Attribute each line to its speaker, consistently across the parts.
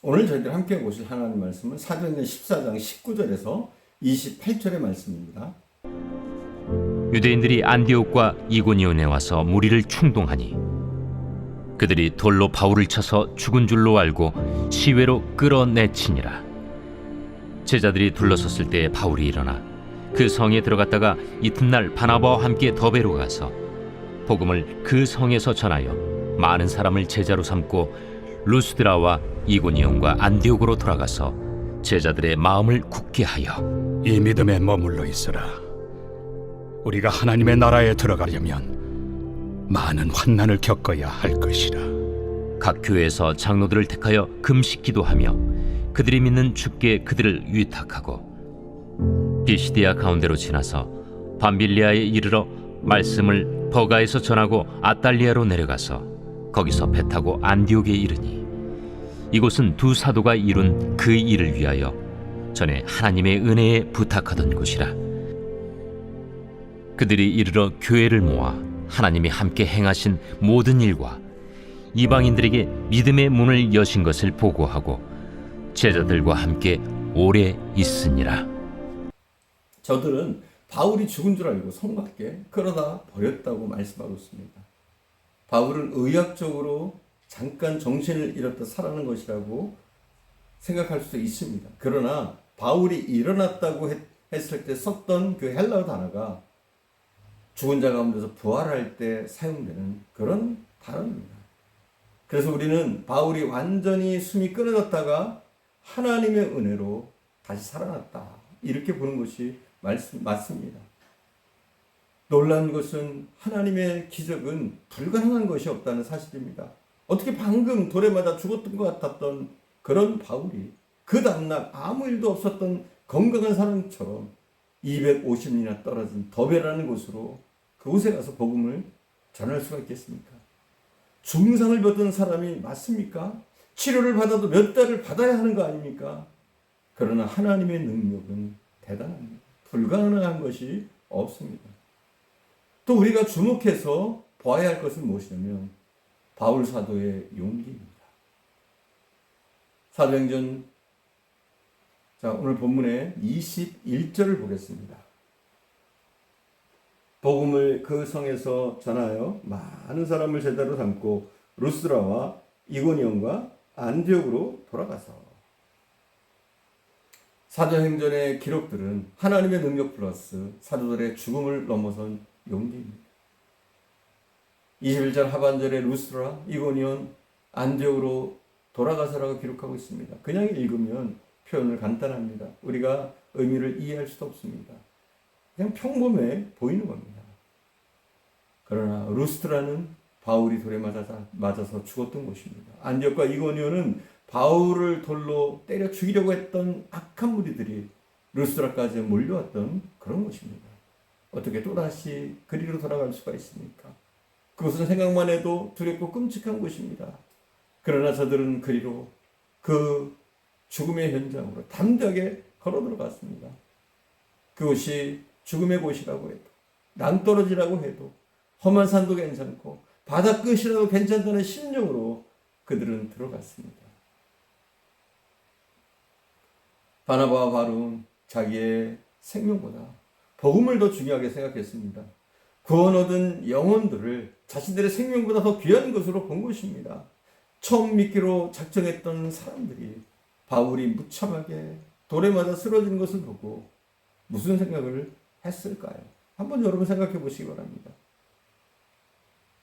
Speaker 1: 오늘 저희들 함께 보실 하나님 말씀은 사도행전 14장 19절에서 28절의 말씀입니다.
Speaker 2: 유대인들이 안디옥과 이고니온에 와서 무리를 충동하니 그들이 돌로 바울을 쳐서 죽은 줄로 알고 시외로 끌어내치니라. 제자들이 둘러섰을 때에 바울이 일어나 그 성에 들어갔다가 이튿날 바나바와 함께 더베로 가서 복음을 그 성에서 전하여 많은 사람을 제자로 삼고 루스드라와 이고니온과 안디옥으로 돌아가서 제자들의 마음을 굳게 하여
Speaker 3: 이 믿음에 머물러 있으라. 우리가 하나님의 나라에 들어가려면 많은 환난을 겪어야 할 것이라.
Speaker 2: 각 교회에서 장로들을 택하여 금식 기도하며 그들이 믿는 주께 그들을 위탁하고 비시디아 가운데로 지나서 밤빌리아에 이르러 말씀을 버가에서 전하고 아달리아로 내려가서 거기서 배 타고 안디옥에 이르니 이곳은 두 사도가 이룬 그 일을 위하여 전에 하나님의 은혜에 부탁하던 곳이라. 그들이 이르러 교회를 모아 하나님이 함께 행하신 모든 일과 이방인들에게 믿음의 문을 여신 것을 보고하고 제자들과 함께 오래 있으니라.
Speaker 1: 저들은 바울이 죽은 줄 알고 성 밖에 끌어다 버렸다고 말씀하고 있습니다. 바울은 의학적으로 잠깐 정신을 잃었다 살아난 것이라고 생각할 수도 있습니다. 그러나 바울이 일어났다고 했을 때 썼던 그 헬라어 단어가 죽은 자 가운데서 부활할 때 사용되는 그런 단어입니다. 그래서 우리는 바울이 완전히 숨이 끊어졌다가 하나님의 은혜로 다시 살아났다, 이렇게 보는 것이 맞습니다. 놀라운 것은 하나님의 기적은 불가능한 것이 없다는 사실입니다. 어떻게 방금 돌에 맞아 죽었던 것 같았던 그런 바울이 그 다음날 아무 일도 없었던 건강한 사람처럼 250리나 떨어진 더베라는 곳으로, 그곳에 가서 복음을 전할 수가 있겠습니까? 중상을 받은 사람이 맞습니까? 치료를 받아도 몇 달을 받아야 하는 거 아닙니까? 그러나 하나님의 능력은 대단합니다. 불가능한 것이 없습니다. 또 우리가 주목해서 보아야 할 것은 무엇이냐면 바울 사도의 용기입니다. 사도행전, 오늘 본문의 21절을 보겠습니다. 복음을 그 성에서 전하여 많은 사람을 제자로 삼고 루스드라와 이고니온과 안디옥으로 돌아가서. 사도행전의 기록들은 하나님의 능력 플러스 사도들의 죽음을 넘어선 용기입니다. 21절 하반절에 루스드라, 이고니온, 안디옥으로 돌아가서라고 기록하고 있습니다. 그냥 읽으면 표현을 간단합니다. 우리가 의미를 이해할 수도 없습니다. 그냥 평범해 보이는 겁니다. 그러나 루스드라는 바울이 돌에 맞아서 죽었던 곳입니다. 안디옥과 이고니온은 바울을 돌로 때려 죽이려고 했던 악한 무리들이 루스드라까지 몰려왔던 그런 곳입니다. 어떻게 또다시 그리로 돌아갈 수가 있습니까? 그것은 생각만 해도 두렵고 끔찍한 곳입니다. 그러나 저들은 그리로, 그 죽음의 현장으로 담대하게 걸어 들어갔습니다. 그곳이 죽음의 곳이라고 해도, 낭떠러지라고 해도, 험한 산도 괜찮고 바다 끝이라도 괜찮다는 심령으로 그들은 들어갔습니다. 바나바와 바울은 자기의 생명보다 복음을 더 중요하게 생각했습니다. 구원 얻은 영혼들을 자신들의 생명보다 더 귀한 것으로 본 것입니다. 처음 믿기로 작정했던 사람들이 바울이 무참하게 돌에 맞아 쓰러진 것을 보고 무슨 생각을 했을까요? 한번 여러분 생각해 보시기 바랍니다.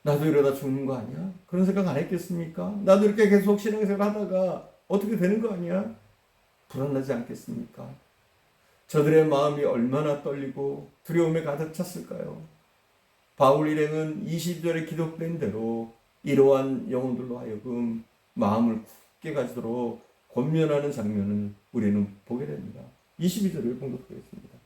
Speaker 1: 나도 이러다 죽는 거 아니야? 그런 생각 안 했겠습니까? 나도 이렇게 계속 신앙생활 하다가 어떻게 되는 거 아니야? 불안하지 않겠습니까? 저들의 마음이 얼마나 떨리고 두려움에 가득 찼을까요? 바울 일행은 20절에 기록된 대로 이러한 영혼들로 하여금 마음을 굳게 가지도록 권면하는 장면을 우리는 보게 됩니다. 22절을 봉독하겠습니다.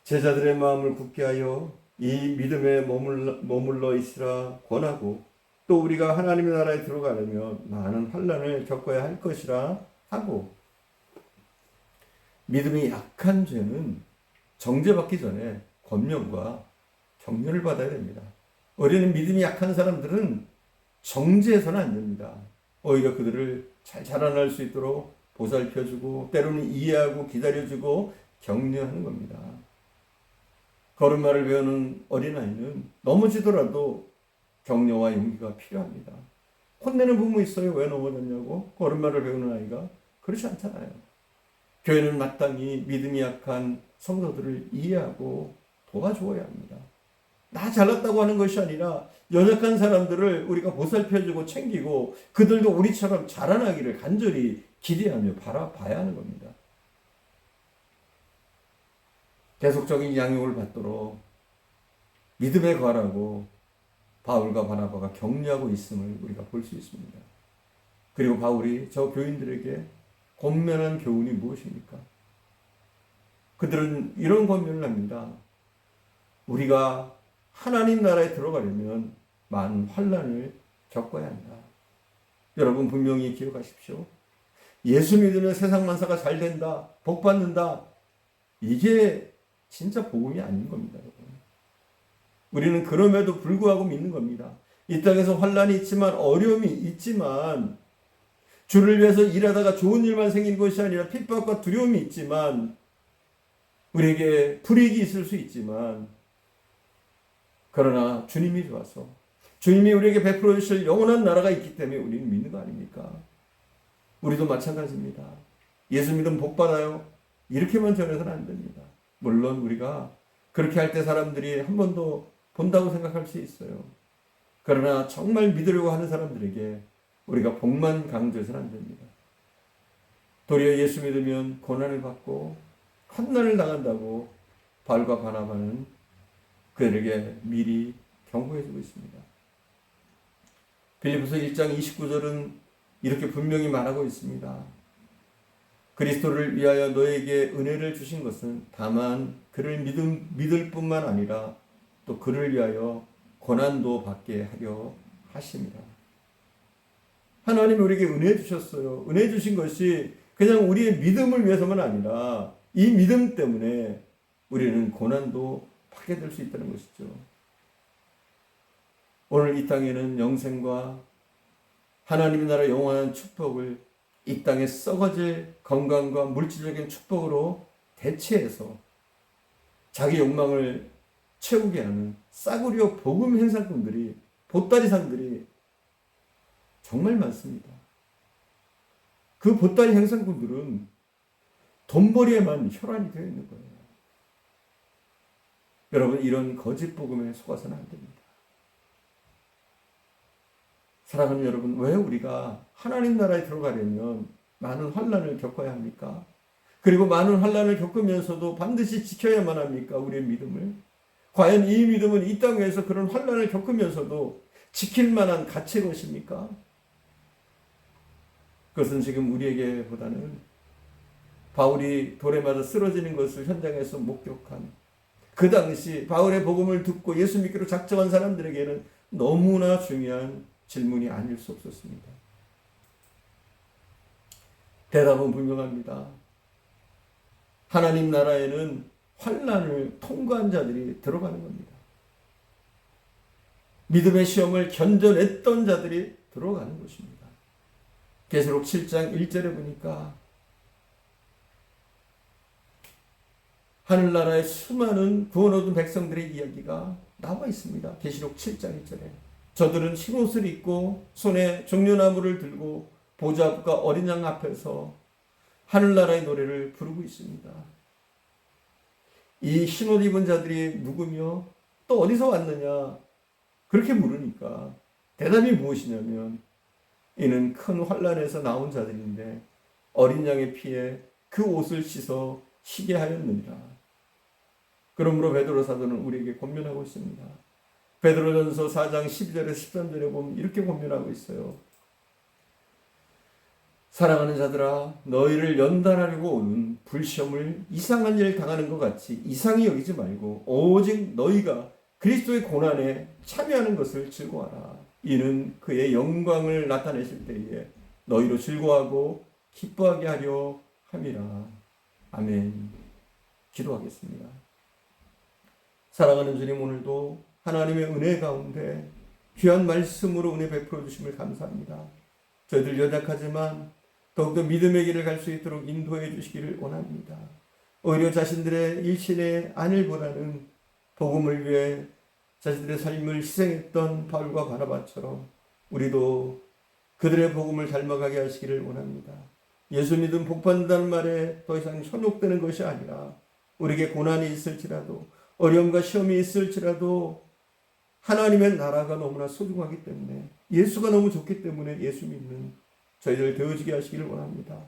Speaker 1: 제자들의 마음을 굳게 하여 이 믿음에 머물러 있으라 권하고, 또 우리가 하나님의 나라에 들어가려면 많은 환난을 겪어야 할 것이라 하고. 믿음이 약한 죄는 정죄받기 전에 권면과 격려를 받아야 됩니다. 우리는 믿음이 약한 사람들은 정죄해서는 안 됩니다. 오히려 그들을 잘 자라날 수 있도록 보살펴주고 때로는 이해하고 기다려주고 격려하는 겁니다. 걸음마를 배우는 어린아이는 넘어지더라도 격려와 용기가 필요합니다. 혼내는 부모 있어요. 왜 넘어졌냐고? 걸음마를 배우는 아이가? 그렇지 않잖아요. 교회는 마땅히 믿음이 약한 성도들을 이해하고 도와주어야 합니다. 나 잘났다고 하는 것이 아니라 연약한 사람들을 우리가 보살펴주고 챙기고 그들도 우리처럼 자라나기를 간절히 기대하며 바라봐야 하는 겁니다. 계속적인 양육을 받도록 믿음에 거하라고 바울과 바나바가 격려하고 있음을 우리가 볼 수 있습니다. 그리고 바울이 저 교인들에게 권면한 교훈이 무엇입니까? 그들은 이런 권면을 합니다. 우리가 하나님 나라에 들어가려면 많은 환난을 겪어야 한다. 여러분 분명히 기억하십시오. 예수 믿으면 세상 만사가 잘 된다, 복 받는다. 이게 진짜 복음이 아닌 겁니다, 여러분. 우리는 그럼에도 불구하고 믿는 겁니다. 이 땅에서 환난이 있지만 어려움이 있지만 주를 위해서 일하다가 좋은 일만 생긴 것이 아니라 핍박과 두려움이 있지만 우리에게 불이익이 있을 수 있지만 그러나 주님이 좋아서 주님이 우리에게 베풀어 주실 영원한 나라가 있기 때문에 우리는 믿는 거 아닙니까? 우리도 마찬가지입니다. 예수 믿으면 복 받아요. 이렇게만 전해서는 안 됩니다. 물론 우리가 그렇게 할 때 사람들이 한 번 더 본다고 생각할 수 있어요. 그러나 정말 믿으려고 하는 사람들에게 우리가 복만 강조해서는 안 됩니다. 도리어 예수 믿으면 고난을 받고 환난을 당한다고 바울과 바나바는 그들에게 미리 경고해주고 있습니다. 빌립보서 1장 29절은 이렇게 분명히 말하고 있습니다. 그리스도를 위하여 너에게 은혜를 주신 것은 다만 그를 믿을 뿐만 아니라 또 그를 위하여 고난도 받게 하려 하십니다. 하나님이 우리에게 은혜 주셨어요. 은혜 주신 것이 그냥 우리의 믿음을 위해서만 아니라 이 믿음 때문에 우리는 고난도 받게 될 수 있다는 것이죠. 오늘 이 땅에는 영생과 하나님의 나라 영원한 축복을 이 땅에 썩어질 건강과 물질적인 축복으로 대체해서 자기 욕망을 채우게 하는 싸구려 복음 행사꾼들이, 보따리상들이 정말 많습니다. 그 보따리 행사꾼들은 돈벌이에만 혈안이 되어 있는 거예요. 여러분, 이런 거짓 복음에 속아서는 안 됩니다. 사랑하는 여러분, 왜 우리가 하나님 나라에 들어가려면 많은 환난을 겪어야 합니까? 그리고 많은 환난을 겪으면서도 반드시 지켜야만 합니까? 우리의 믿음을. 과연 이 믿음은 이 땅에서 그런 환난을 겪으면서도 지킬 만한 가치의 것입니까? 그것은 지금 우리에게 보다는 바울이 돌에 맞아 쓰러지는 것을 현장에서 목격한 그 당시 바울의 복음을 듣고 예수 믿기로 작정한 사람들에게는 너무나 중요한 질문이 아닐 수 없었습니다. 대답은 분명합니다. 하나님 나라에는 환난을 통과한 자들이 들어가는 겁니다. 믿음의 시험을 견뎌냈던 자들이 들어가는 것입니다. 계시록 7장 1절에 보니까 하늘나라의 수많은 구원 얻은 백성들의 이야기가 나와 있습니다. 계시록 7장 1절에 저들은 흰옷을 입고 손에 종려나무를 들고 보좌 앞과 어린 양 앞에서 하늘나라의 노래를 부르고 있습니다. 이 흰옷 입은 자들이 누구며 또 어디서 왔느냐 그렇게 물으니까 대답이 무엇이냐면 이는 큰 환난에서 나온 자들인데 어린 양의 피에 그 옷을 씻어 희게 하였느니라. 그러므로 베드로 사도는 우리에게 권면하고 있습니다. 베드로전서 4장 12절에서 13절에 보면 이렇게 권면하고 있어요. 사랑하는 자들아, 너희를 연단하려고 오는 불시험을 이상한 일을 당하는 것 같이 이상히 여기지 말고 오직 너희가 그리스도의 고난에 참여하는 것을 즐거워하라. 이는 그의 영광을 나타내실 때에 너희로 즐거워하고 기뻐하게 하려 함이라. 아멘. 기도하겠습니다. 사랑하는 주님, 오늘도 하나님의 은혜 가운데 귀한 말씀으로 은혜 베풀어 주심을 감사합니다. 저희들 연약하지만 더욱더 믿음의 길을 갈 수 있도록 인도해 주시기를 원합니다. 오히려 자신들의 일신의 안일보다는 복음을 위해 자신들의 삶을 희생했던 바울과 바나바처럼 우리도 그들의 복음을 닮아가게 하시기를 원합니다. 예수 믿음 복받는다는 말에 더 이상 현혹되는 것이 아니라 우리에게 고난이 있을지라도 어려움과 시험이 있을지라도 하나님의 나라가 너무나 소중하기 때문에 예수가 너무 좋기 때문에 예수 믿는 저희들 되어지게 하시기를 원합니다.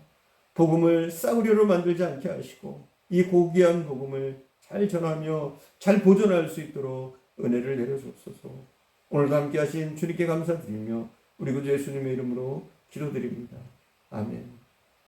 Speaker 1: 복음을 싸구려로 만들지 않게 하시고 이 고귀한 복음을 잘 전하며 잘 보존할 수 있도록 은혜를 내려주옵소서. 오늘도 함께 하신 주님께 감사드리며 우리 구주 예수님의 이름으로 기도드립니다. 아멘.